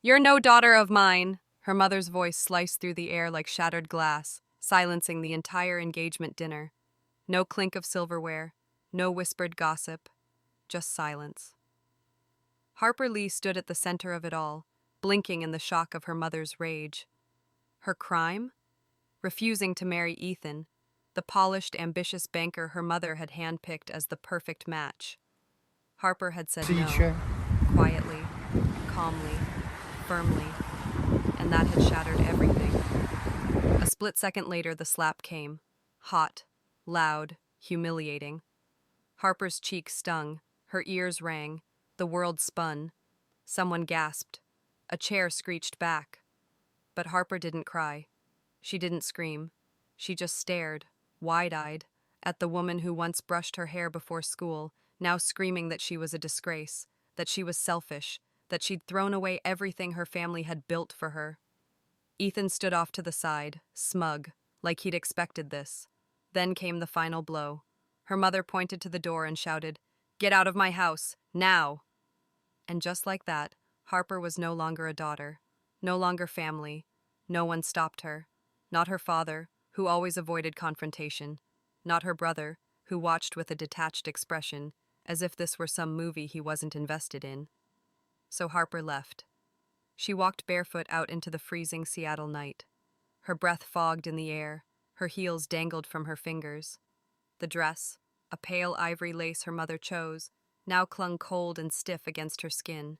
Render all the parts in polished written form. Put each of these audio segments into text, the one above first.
You're no daughter of mine. Her mother's voice sliced through the air like shattered glass, silencing the entire engagement dinner. No clink of silverware, no whispered gossip, just silence. Harper Lee stood at the center of it all, blinking in the shock of her mother's rage. Her crime? Refusing to marry Ethan, the polished, ambitious banker her mother had handpicked as the perfect match. Harper had said no, Teacher. quietly, calmly, firmly, and that had shattered everything. A split second later, the slap came. Hot, loud, humiliating. Harper's cheeks stung, her ears rang, the world spun. Someone gasped. A chair screeched back. But Harper didn't cry. She didn't scream. She just stared, wide-eyed, at the woman who once brushed her hair before school, now screaming that she was a disgrace, that she was selfish, that she'd thrown away everything her family had built for her. Ethan stood off to the side, smug, like he'd expected this. Then came the final blow. Her mother pointed to the door and shouted, "Get out of my house, now!" And just like that, Harper was no longer a daughter, no longer family. No one stopped her. Not her father, who always avoided confrontation. Not her brother, who watched with a detached expression, as if this were some movie he wasn't invested in. So Harper left. She walked barefoot out into the freezing Seattle night. Her breath fogged in the air, her heels dangled from her fingers. The dress, a pale ivory lace her mother chose, now clung cold and stiff against her skin.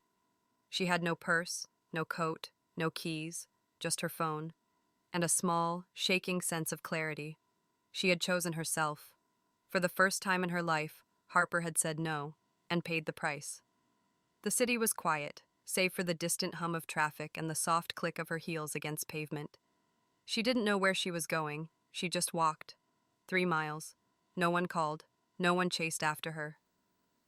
She had no purse, no coat, no keys, just her phone, and a small, shaking sense of clarity. She had chosen herself. For the first time in her life, Harper had said no, and paid the price. The city was quiet, save for the distant hum of traffic and the soft click of her heels against pavement. She didn't know where she was going, she just walked. 3 miles. No one called, no one chased after her.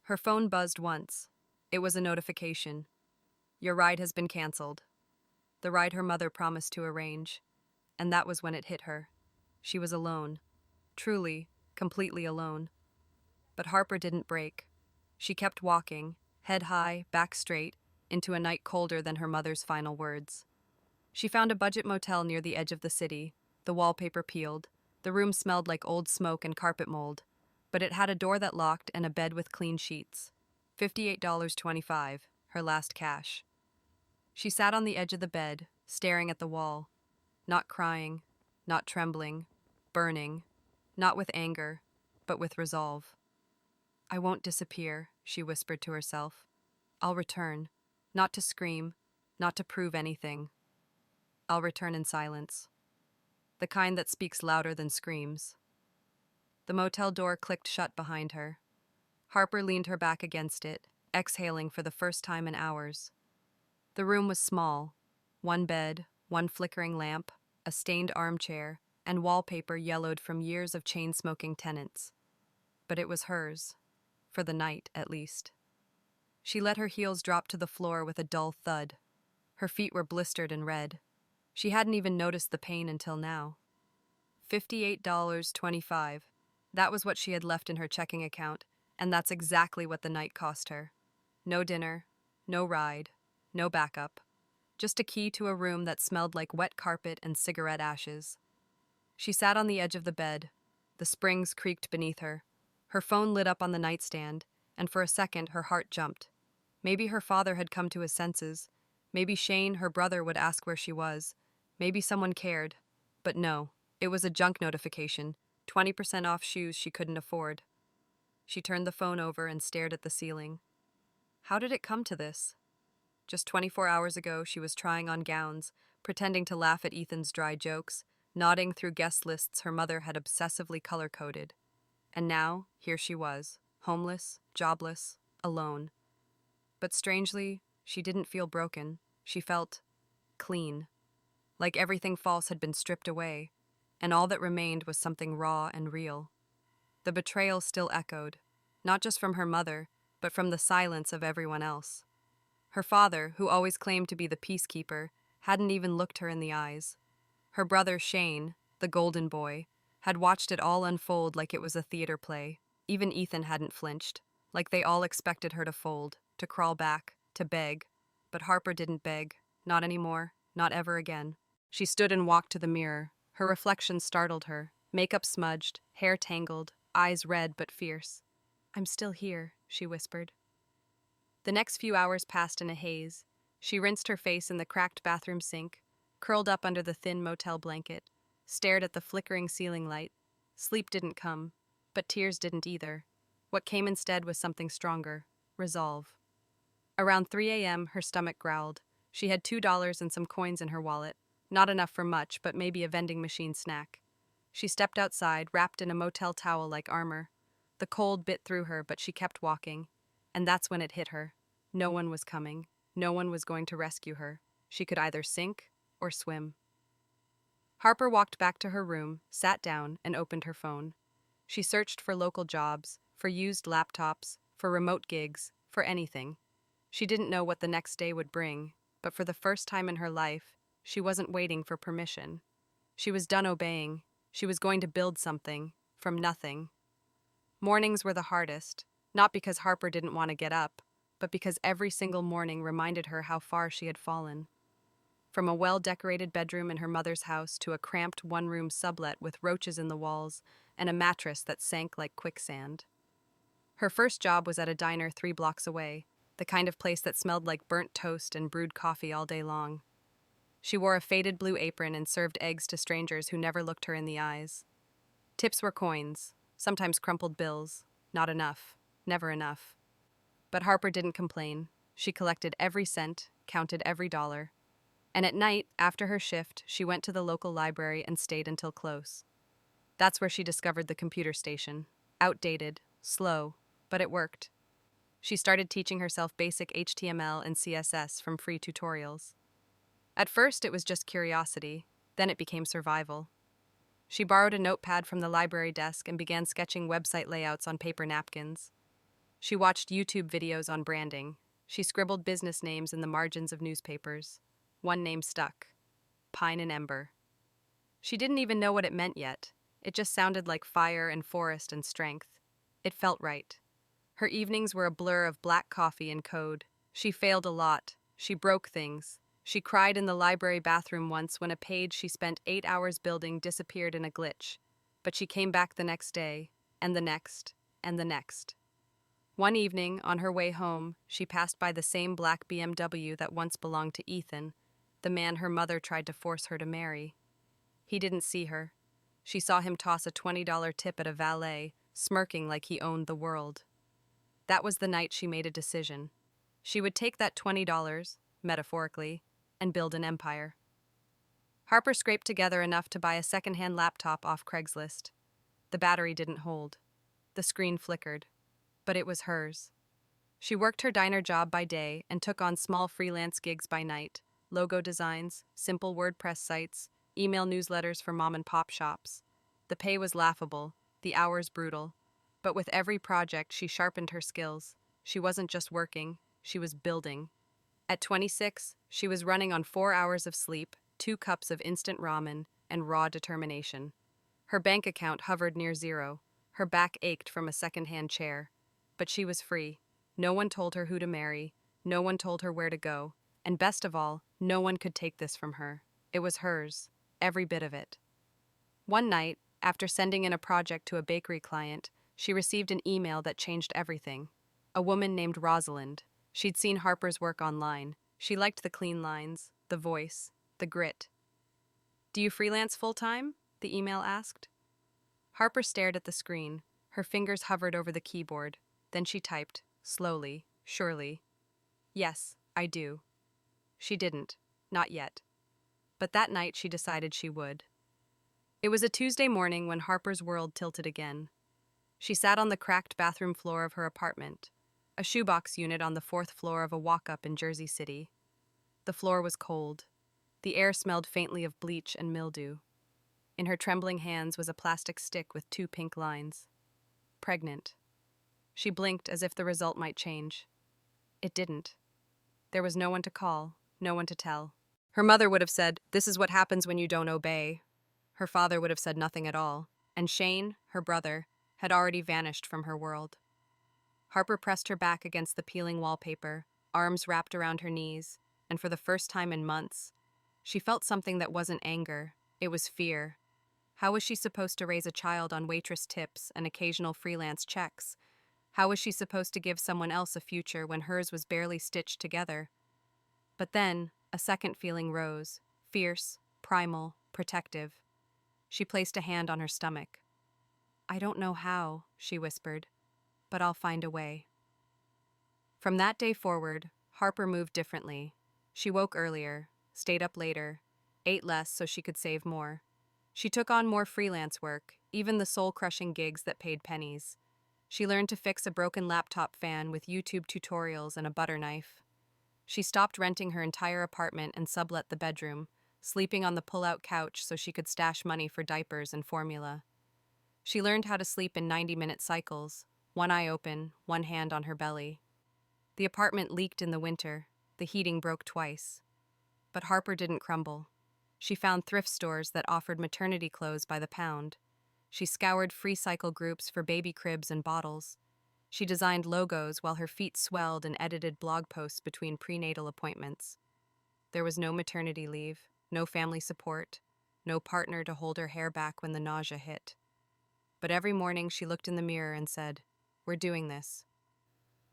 Her phone buzzed once. It was a notification. Your ride has been canceled. The ride her mother promised to arrange. And that was when it hit her. She was alone. Truly, completely alone. But Harper didn't break. She kept walking, head high, back straight, into a night colder than her mother's final words. She found a budget motel near the edge of the city, the wallpaper peeled. The room smelled like old smoke and carpet mold, but it had a door that locked and a bed with clean sheets. $58.25, her last cash. She sat on the edge of the bed, staring at the wall, not crying, not trembling, burning, not with anger, but with resolve. I won't disappear, she whispered to herself. I'll return, not to scream, not to prove anything. I'll return in silence. The kind that speaks louder than screams. The motel door clicked shut behind her. Harper leaned her back against it, exhaling for the first time in hours. The room was small. One bed, one flickering lamp, a stained armchair, and wallpaper yellowed from years of chain-smoking tenants. But it was hers, for the night at least. She let her heels drop to the floor with a dull thud. Her feet were blistered and red. She hadn't even noticed the pain until now. $58.25. That was what she had left in her checking account, and that's exactly what the night cost her. No dinner, no ride, no backup. Just a key to a room that smelled like wet carpet and cigarette ashes. She sat on the edge of the bed. The springs creaked beneath her. Her phone lit up on the nightstand, and for a second her heart jumped. Maybe her father had come to his senses. Maybe Shane, her brother, would ask where she was. Maybe someone cared. But no, it was a junk notification, 20% off shoes she couldn't afford. She turned the phone over and stared at the ceiling. How did it come to this? Just 24 hours ago, she was trying on gowns, pretending to laugh at Ethan's dry jokes, nodding through guest lists her mother had obsessively color-coded. And now, here she was, homeless, jobless, alone. But strangely, she didn't feel broken. She felt clean. Like everything false had been stripped away, and all that remained was something raw and real. The betrayal still echoed, not just from her mother, but from the silence of everyone else. Her father, who always claimed to be the peacekeeper, hadn't even looked her in the eyes. Her brother Shane, the golden boy, had watched it all unfold like it was a theater play. Even Ethan hadn't flinched, like they all expected her to fold, to crawl back, to beg. But Harper didn't beg, Not anymore. Not ever again. She stood and walked to the mirror. Her reflection startled her. Makeup smudged, hair tangled, eyes red but fierce. "I'm still here," she whispered. The next few hours passed in a haze. She rinsed her face in the cracked bathroom sink, curled up under the thin motel blanket, stared at the flickering ceiling light. Sleep didn't come, but tears didn't either. What came instead was something stronger: resolve. Around 3 a.m., her stomach growled. She had $2 and some coins in her wallet. Not enough for much, but maybe a vending machine snack. She stepped outside, wrapped in a motel towel like armor. The cold bit through her, but she kept walking. And that's when it hit her. No one was coming. No one was going to rescue her. She could either sink or swim. Harper walked back to her room, sat down, and opened her phone. She searched for local jobs, for used laptops, for remote gigs, for anything. She didn't know what the next day would bring, but for the first time in her life, she wasn't waiting for permission. She was done obeying. She was going to build something from nothing. Mornings were the hardest, not because Harper didn't want to get up, but because every single morning reminded her how far she had fallen. From a well-decorated bedroom in her mother's house to a cramped one-room sublet with roaches in the walls and a mattress that sank like quicksand. Her first job was at a diner 3 blocks away, the kind of place that smelled like burnt toast and brewed coffee all day long. She wore a faded blue apron and served eggs to strangers who never looked her in the eyes. Tips were coins, sometimes crumpled bills. Not enough. Never enough. But Harper didn't complain. She collected every cent, counted every dollar. And at night, after her shift, she went to the local library and stayed until close. That's where she discovered the computer station. Outdated, slow, but it worked. She started teaching herself basic HTML and CSS from free tutorials. At first, it was just curiosity. Then it became survival. She borrowed a notepad from the library desk and began sketching website layouts on paper napkins. She watched YouTube videos on branding. She scribbled business names in the margins of newspapers. One name stuck: Pine and Ember. She didn't even know what it meant yet. It just sounded like fire and forest and strength. It felt right. Her evenings were a blur of black coffee and code. She failed a lot. She broke things. She cried in the library bathroom once when a page she spent 8 hours building disappeared in a glitch. But she came back the next day, and the next, and the next. One evening, on her way home, she passed by the same black BMW that once belonged to Ethan, the man her mother tried to force her to marry. He didn't see her. She saw him toss a $20 tip at a valet, smirking like he owned the world. That was the night she made a decision. She would take that $20, metaphorically, and build an empire. Harper scraped together enough to buy a second-hand laptop off Craigslist. The battery didn't hold. The screen flickered. But it was hers. She worked her diner job by day and took on small freelance gigs by night: logo designs, simple WordPress sites, email newsletters for mom-and-pop shops. The pay was laughable, the hours brutal. But with every project, she sharpened her skills. She wasn't just working, she was building. At 26, she was running on 4 hours of sleep, 2 cups of instant ramen, and raw determination. Her bank account hovered near zero. Her back ached from a second-hand chair. But she was free. No one told her who to marry. No one told her where to go. And best of all, no one could take this from her. It was hers, every bit of it. One night, after sending in a project to a bakery client, she received an email that changed everything. A woman named Rosalind. She'd seen Harper's work online. She liked the clean lines, the voice, the grit. "Do you freelance full-time?" the email asked. Harper stared at the screen. Her fingers hovered over the keyboard. Then she typed, slowly, surely, "Yes, I do." She didn't. Not yet. But that night she decided she would. It was a Tuesday morning when Harper's world tilted again. She sat on the cracked bathroom floor of her apartment, a shoebox unit on the 4th floor of a walk-up in Jersey City. The floor was cold. The air smelled faintly of bleach and mildew. In her trembling hands was a plastic stick with 2 pink lines. Pregnant. She blinked as if the result might change. It didn't. There was no one to call, no one to tell. Her mother would have said, "This is what happens when you don't obey." Her father would have said nothing at all. And Shane, her brother, had already vanished from her world. Harper pressed her back against the peeling wallpaper, arms wrapped around her knees. and for the first time in months, she felt something that wasn't anger, it was fear. How was she supposed to raise a child on waitress tips and occasional freelance checks? How was she supposed to give someone else a future when hers was barely stitched together? But then, a second feeling rose, fierce, primal, protective. She placed a hand on her stomach. "I don't know how," she whispered, "but I'll find a way." From that day forward, Harper moved differently. She woke earlier, stayed up later, ate less so she could save more. She took on more freelance work, even the soul-crushing gigs that paid pennies. She learned to fix a broken laptop fan with YouTube tutorials and a butter knife. She stopped renting her entire apartment and sublet the bedroom, sleeping on the pull-out couch so she could stash money for diapers and formula. She learned how to sleep in 90-minute cycles, one eye open, one hand on her belly. The apartment leaked in the winter. The heating broke twice. But Harper didn't crumble. She found thrift stores that offered maternity clothes by the pound. She scoured free cycle groups for baby cribs and bottles. She designed logos while her feet swelled and edited blog posts between prenatal appointments. There was no maternity leave, no family support, no partner to hold her hair back when the nausea hit. But every morning she looked in the mirror and said, "We're doing this."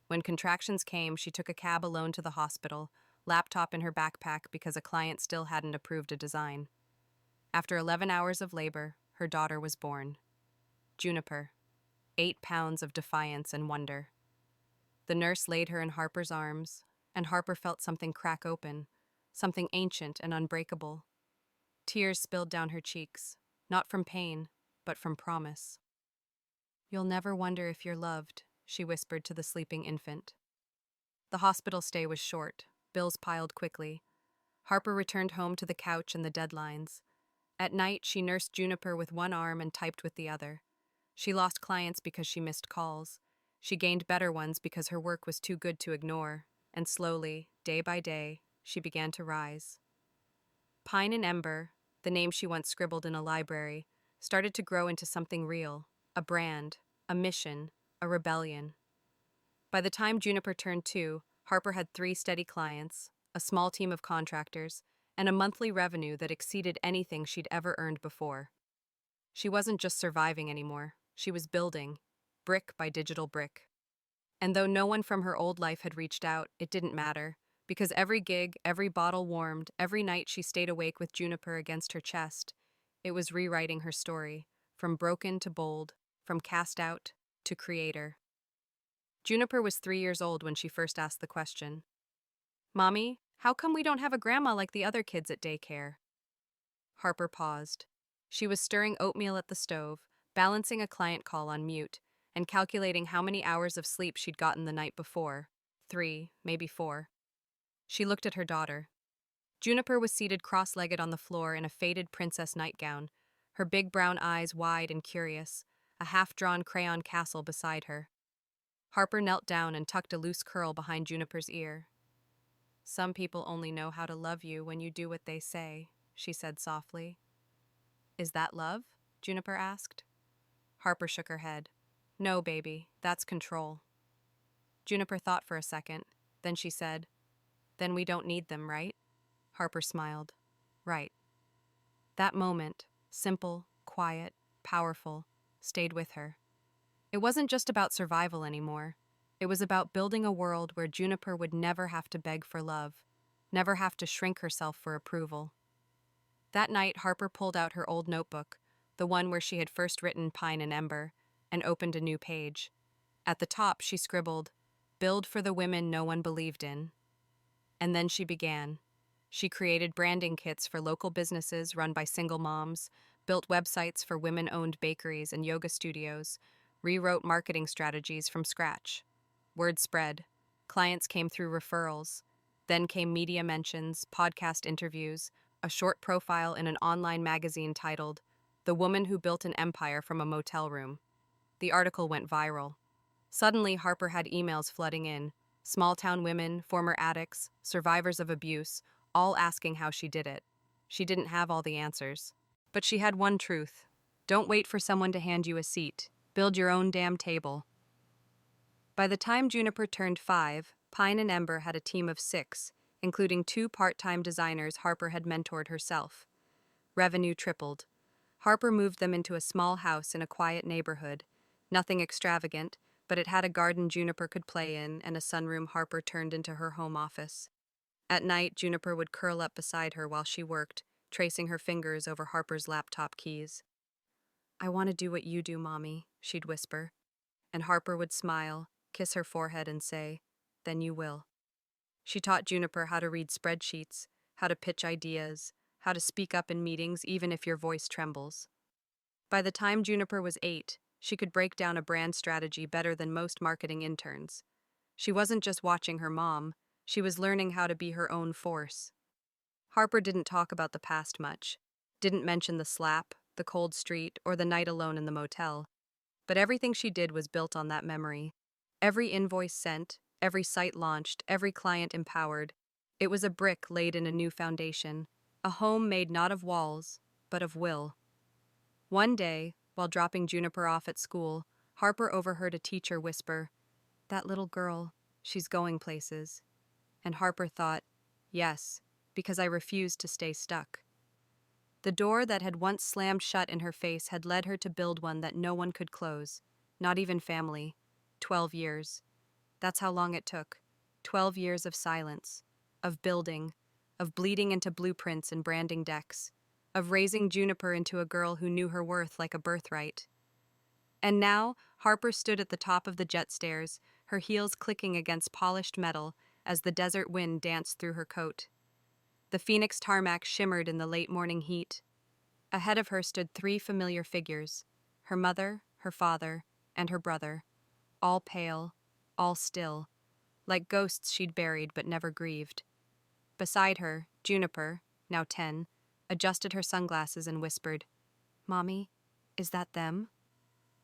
When contractions came, she took a cab alone to the hospital, laptop in her backpack because a client still hadn't approved a design. After 11 hours of labor, her daughter was born. Juniper, 8 pounds of defiance and wonder. The nurse laid her in Harper's arms, and Harper felt something crack open, something ancient and unbreakable. Tears spilled down her cheeks, not from pain, but from promise. "You'll never wonder if you're loved," she whispered to the sleeping infant. The hospital stay was short. Bills piled quickly. Harper returned home to the couch and the deadlines. At night, she nursed Juniper with one arm and typed with the other. She lost clients because she missed calls. She gained better ones because her work was too good to ignore, and slowly, day by day, she began to rise. Pine and Ember, the name she once scribbled in a library, started to grow into something real, a brand, a mission, a rebellion. By the time Juniper turned 2, Harper had 3 steady clients, a small team of contractors, and a monthly revenue that exceeded anything she'd ever earned before. She wasn't just surviving anymore, she was building, brick by digital brick. And though no one from her old life had reached out, it didn't matter, because every gig, every bottle warmed, every night she stayed awake with Juniper against her chest, it was rewriting her story, from broken to bold, from cast out to creator. Juniper was 3 years old when she first asked the question, "Mommy, how come we don't have a grandma like the other kids at daycare?" Harper paused. She was stirring oatmeal at the stove, balancing a client call on mute, and calculating how many hours of sleep she'd gotten the night before. 3, maybe 4. She looked at her daughter. Juniper was seated cross-legged on the floor in a faded princess nightgown, her big brown eyes wide and curious, a half-drawn crayon castle beside her. Harper knelt down and tucked a loose curl behind Juniper's ear. "Some people only know how to love you when you do what they say," she said softly. "Is that love?" Juniper asked. Harper shook her head. "No, baby, that's control." Juniper thought for a second. Then she said, "Then we don't need them, right?" Harper smiled. "Right." That moment, simple, quiet, powerful, stayed with her. It wasn't just about survival anymore. It was about building a world where Juniper would never have to beg for love, never have to shrink herself for approval. That night, Harper pulled out her old notebook, the one where she had first written Pine and Ember, and opened a new page. At the top, she scribbled, "Build for the women no one believed in." And then she began. She created branding kits for local businesses run by single moms, built websites for women-owned bakeries and yoga studios, rewrote marketing strategies from scratch. Word spread. Clients came through referrals. Then came media mentions, podcast interviews, a short profile in an online magazine titled, "The Woman Who Built an Empire from a Motel Room." The article went viral. Suddenly, Harper had emails flooding in. Small-town women, former addicts, survivors of abuse, all asking how she did it. She didn't have all the answers. But she had one truth. Don't wait for someone to hand you a seat. Build your own damn table. By the time Juniper turned 5, Pine and Ember had a team of 6, including 2 part-time designers Harper had mentored herself. Revenue tripled. Harper moved them into a small house in a quiet neighborhood. Nothing extravagant, but it had a garden Juniper could play in and a sunroom Harper turned into her home office. At night, Juniper would curl up beside her while she worked, tracing her fingers over Harper's laptop keys. "I want to do what you do, Mommy," she'd whisper. And Harper would smile, kiss her forehead, and say, "Then you will." She taught Juniper how to read spreadsheets, how to pitch ideas, how to speak up in meetings even if your voice trembles. By the time Juniper was 8, she could break down a brand strategy better than most marketing interns. She wasn't just watching her mom, she was learning how to be her own force. Harper didn't talk about the past much, didn't mention the slap, the cold street, or the night alone in the motel. But everything she did was built on that memory. Every invoice sent, every site launched, every client empowered. It was a brick laid in a new foundation, a home made not of walls, but of will. One day, while dropping Juniper off at school, Harper overheard a teacher whisper, "That little girl, she's going places." And Harper thought, "Yes, because I refused to stay stuck." The door that had once slammed shut in her face had led her to build one that no one could close, not even family. 12 years. That's how long it took. 12 years of silence, of building, of bleeding into blueprints and branding decks, of raising Juniper into a girl who knew her worth like a birthright. And now, Harper stood at the top of the jet stairs, her heels clicking against polished metal as the desert wind danced through her coat. The Phoenix tarmac shimmered in the late morning heat. Ahead of her stood 3 familiar figures, her mother, her father, and her brother, all pale, all still, like ghosts she'd buried but never grieved. Beside her, Juniper, now 10, adjusted her sunglasses and whispered, "Mommy, is that them?"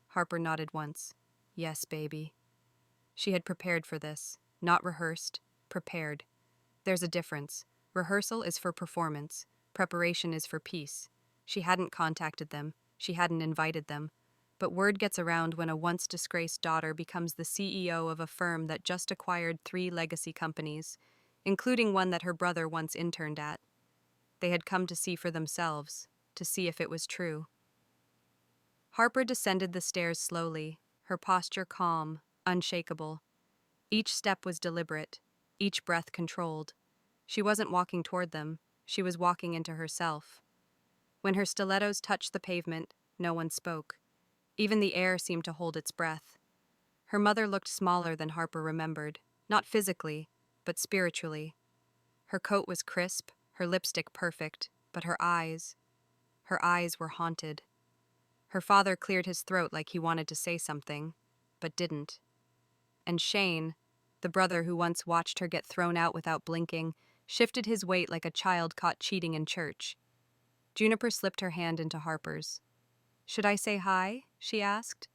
Harper nodded once. "Yes, baby." She had prepared for this, not rehearsed, prepared. There's a difference. Rehearsal is for performance, preparation is for peace. She hadn't contacted them, she hadn't invited them, but word gets around when a once disgraced daughter becomes the CEO of a firm that just acquired 3 legacy companies, including one that her brother once interned at. They had come to see for themselves, to see if it was true. Harper descended the stairs slowly, her posture calm, unshakable. Each step was deliberate, each breath controlled. She wasn't walking toward them, she was walking into herself. When her stilettos touched the pavement, no one spoke. Even the air seemed to hold its breath. Her mother looked smaller than Harper remembered, not physically, but spiritually. Her coat was crisp, her lipstick perfect, but her eyes were haunted. Her father cleared his throat like he wanted to say something, but didn't. And Shane, the brother who once watched her get thrown out without blinking, shifted his weight like a child caught cheating in church. Juniper slipped her hand into Harper's. "Should I say hi?" she asked.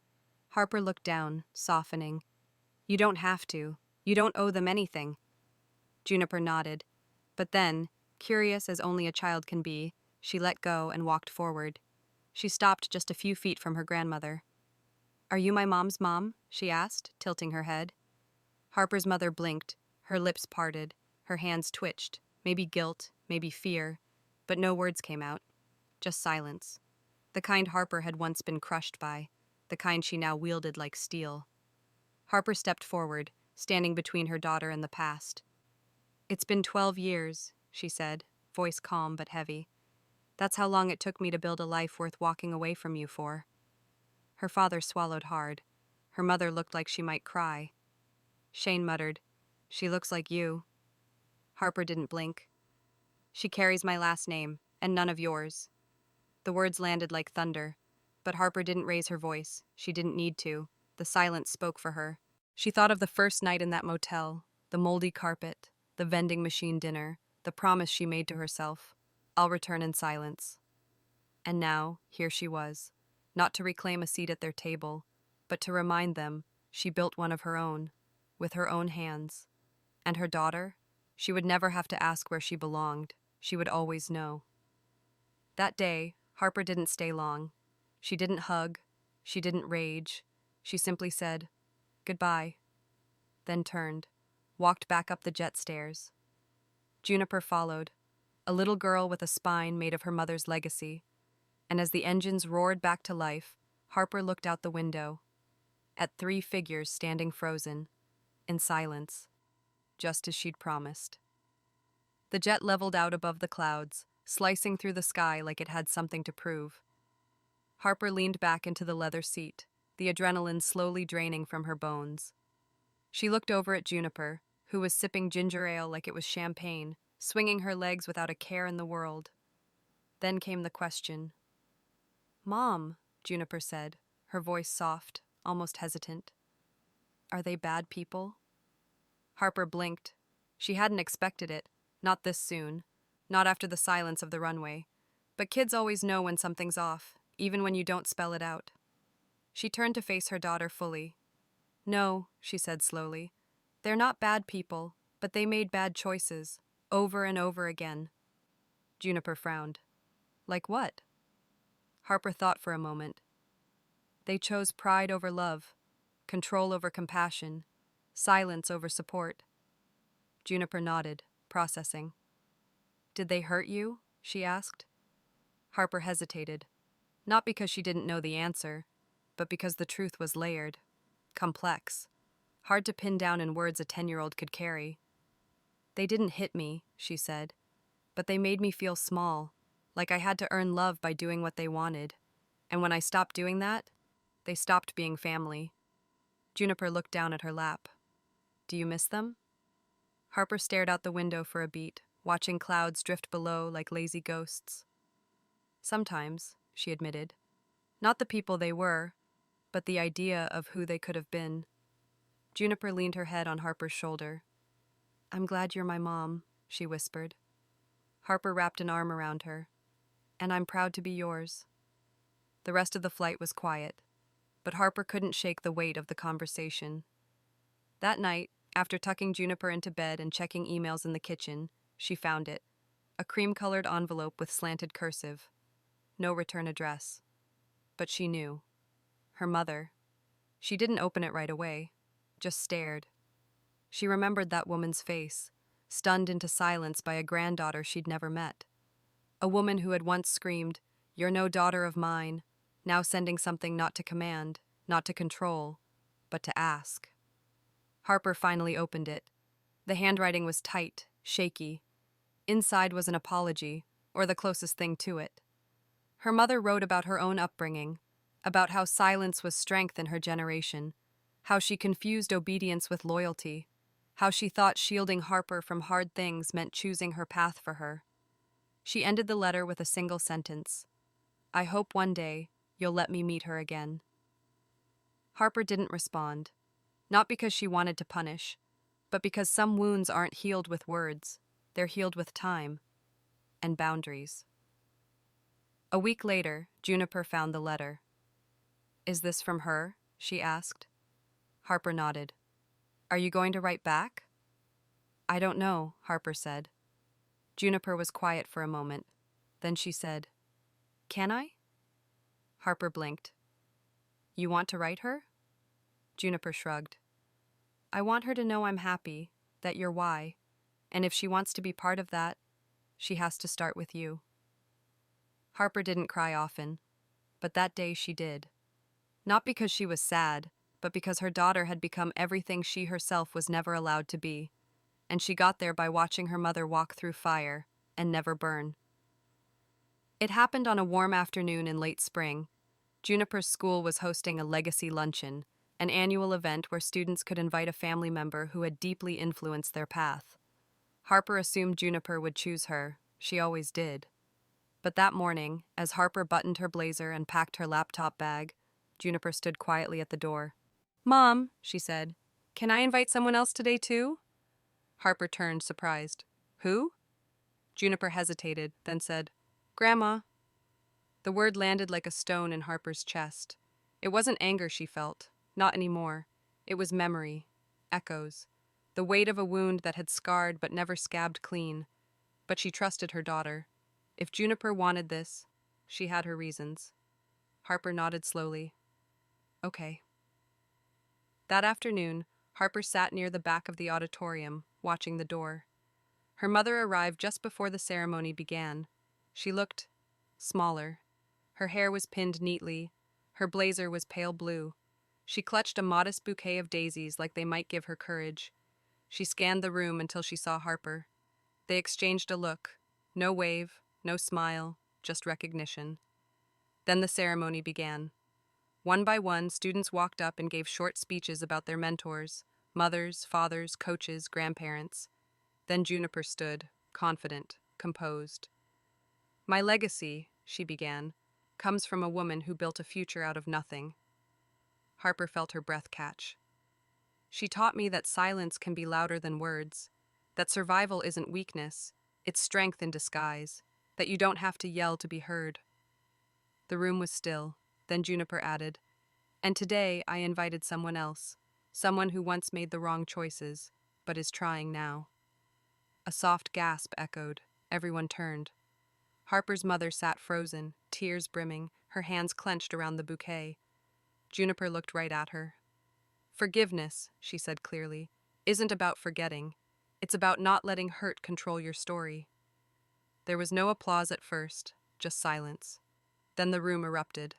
Harper looked down, softening. "You don't have to. You don't owe them anything." Juniper nodded. But then, curious as only a child can be, she let go and walked forward. She stopped just a few feet from her grandmother. "Are you my mom's mom?" she asked, tilting her head. Harper's mother blinked, her lips parted, her hands twitched, maybe guilt, maybe fear, but no words came out. Just silence. The kind Harper had once been crushed by, the kind she now wielded like steel. Harper stepped forward, standing between her daughter and the past. "It's been 12 years, she said, voice calm but heavy. "That's how long it took me to build a life worth walking away from you for." Her father swallowed hard. Her mother looked like she might cry. Shane muttered, "She looks like you." Harper didn't blink. "She carries my last name, and none of yours." The words landed like thunder, but Harper didn't raise her voice. She didn't need to. The silence spoke for her. She thought of the first night in that motel, the moldy carpet, the vending machine dinner, the promise she made to herself. "I'll return in silence." And now, here she was, not to reclaim a seat at their table, but to remind them she built one of her own, with her own hands. And her daughter? She would never have to ask where she belonged. She would always know. That day, Harper didn't stay long. She didn't hug. She didn't rage. She simply said, "Goodbye," then turned, walked back up the jet stairs. Juniper followed, a little girl with a spine made of her mother's legacy, and as the engines roared back to life, Harper looked out the window, at three figures standing frozen, in silence, just as she'd promised. The jet leveled out above the clouds, slicing through the sky like it had something to prove. Harper leaned back into the leather seat, the adrenaline slowly draining from her bones. She looked over at Juniper, who was sipping ginger ale like it was champagne, swinging her legs without a care in the world. Then came the question. "Mom," Juniper said, her voice soft, almost hesitant. "Are they bad people?" Harper blinked. She hadn't expected it, not this soon, not after the silence of the runway. But kids always know when something's off, even when you don't spell it out. She turned to face her daughter fully. "No," she said slowly. "They're not bad people, but they made bad choices, over and over again." Juniper frowned. "Like what?" Harper thought for a moment. "They chose pride over love, control over compassion, silence over support." Juniper nodded, processing. "Did they hurt you?" she asked. Harper hesitated, not because she didn't know the answer, but because the truth was layered, complex, hard to pin down in words a 10-year-old could carry. "They didn't hit me," she said, "but they made me feel small, like I had to earn love by doing what they wanted. And when I stopped doing that, they stopped being family." Juniper looked down at her lap. "Do you miss them?" Harper stared out the window for a beat, watching clouds drift below like lazy ghosts. "Sometimes," she admitted. "Not the people they were, but the idea of who they could have been." Juniper leaned her head on Harper's shoulder. "I'm glad you're my mom," she whispered. Harper wrapped an arm around her. "And I'm proud to be yours." The rest of the flight was quiet, but Harper couldn't shake the weight of the conversation. That night, after tucking Juniper into bed and checking emails in the kitchen, she found it, a cream-colored envelope with slanted cursive. No return address. But she knew. Her mother. She didn't open it right away, just stared. She remembered that woman's face, stunned into silence by a granddaughter she'd never met. A woman who had once screamed, "You're no daughter of mine," now sending something not to command, not to control, but to ask. Harper finally opened it. The handwriting was tight, shaky. Inside was an apology, or the closest thing to it. Her mother wrote about her own upbringing, about how silence was strength in her generation, how she confused obedience with loyalty, how she thought shielding Harper from hard things meant choosing her path for her. She ended the letter with a single sentence. "I hope one day you'll let me meet her again." Harper didn't respond, not because she wanted to punish, but because some wounds aren't healed with words, they're healed with time and boundaries. A week later, Juniper found the letter. "Is this from her?" she asked. Harper nodded. "Are you going to write back?" "I don't know," Harper said. Juniper was quiet for a moment. Then she said, "Can I?" Harper blinked. "You want to write her?" Juniper shrugged. "I want her to know I'm happy, that you're why, and if she wants to be part of that, she has to start with you." Harper didn't cry often, but that day she did. Not because she was sad, but because her daughter had become everything she herself was never allowed to be, and she got there by watching her mother walk through fire and never burn. It happened on a warm afternoon in late spring. Juniper's school was hosting a legacy luncheon, an annual event where students could invite a family member who had deeply influenced their path. Harper assumed Juniper would choose her. She always did. But that morning, as Harper buttoned her blazer and packed her laptop bag, Juniper stood quietly at the door. "Mom," she said, "can I invite someone else today too?" Harper turned, surprised. "Who?" Juniper hesitated, then said, "Grandma." The word landed like a stone in Harper's chest. It wasn't anger she felt, not anymore. It was memory, echoes, the weight of a wound that had scarred but never scabbed clean. But she trusted her daughter. If Juniper wanted this, she had her reasons. Harper nodded slowly. "Okay." That afternoon, Harper sat near the back of the auditorium, watching the door. Her mother arrived just before the ceremony began. She looked smaller. Her hair was pinned neatly. Her blazer was pale blue. She clutched a modest bouquet of daisies like they might give her courage. She scanned the room until she saw Harper. They exchanged a look. No wave, no smile, just recognition. Then the ceremony began. One by one, students walked up and gave short speeches about their mentors, mothers, fathers, coaches, grandparents. Then Juniper stood, confident, composed. My legacy, she began, comes from a woman who built a future out of nothing. Harper felt her breath catch. She taught me that silence can be louder than words, that survival isn't weakness, it's strength in disguise, that you don't have to yell to be heard. The room was still. Then Juniper added, and today I invited someone else, someone who once made the wrong choices, but is trying now. A soft gasp echoed. Everyone turned. Harper's mother sat frozen, tears brimming, her hands clenched around the bouquet. Juniper looked right at her. Forgiveness, she said clearly, isn't about forgetting. It's about not letting hurt control your story. There was no applause at first, just silence. Then the room erupted.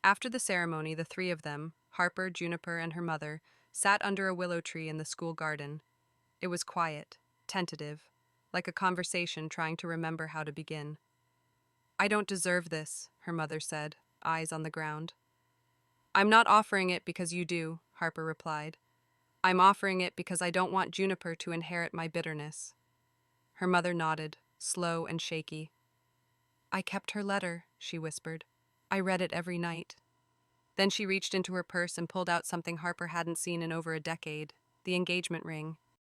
After the ceremony, the three of them, Harper, Juniper, and her mother, sat under a willow tree in the school garden. It was quiet, tentative, like a conversation trying to remember how to begin. I don't deserve this, her mother said, eyes on the ground. I'm not offering it because you do, Harper replied. I'm offering it because I don't want Juniper to inherit my bitterness. Her mother nodded, slow and shaky. I kept her letter, she whispered. I read it every night. Then she reached into her purse and pulled out something Harper hadn't seen in over a decade, the engagement ring.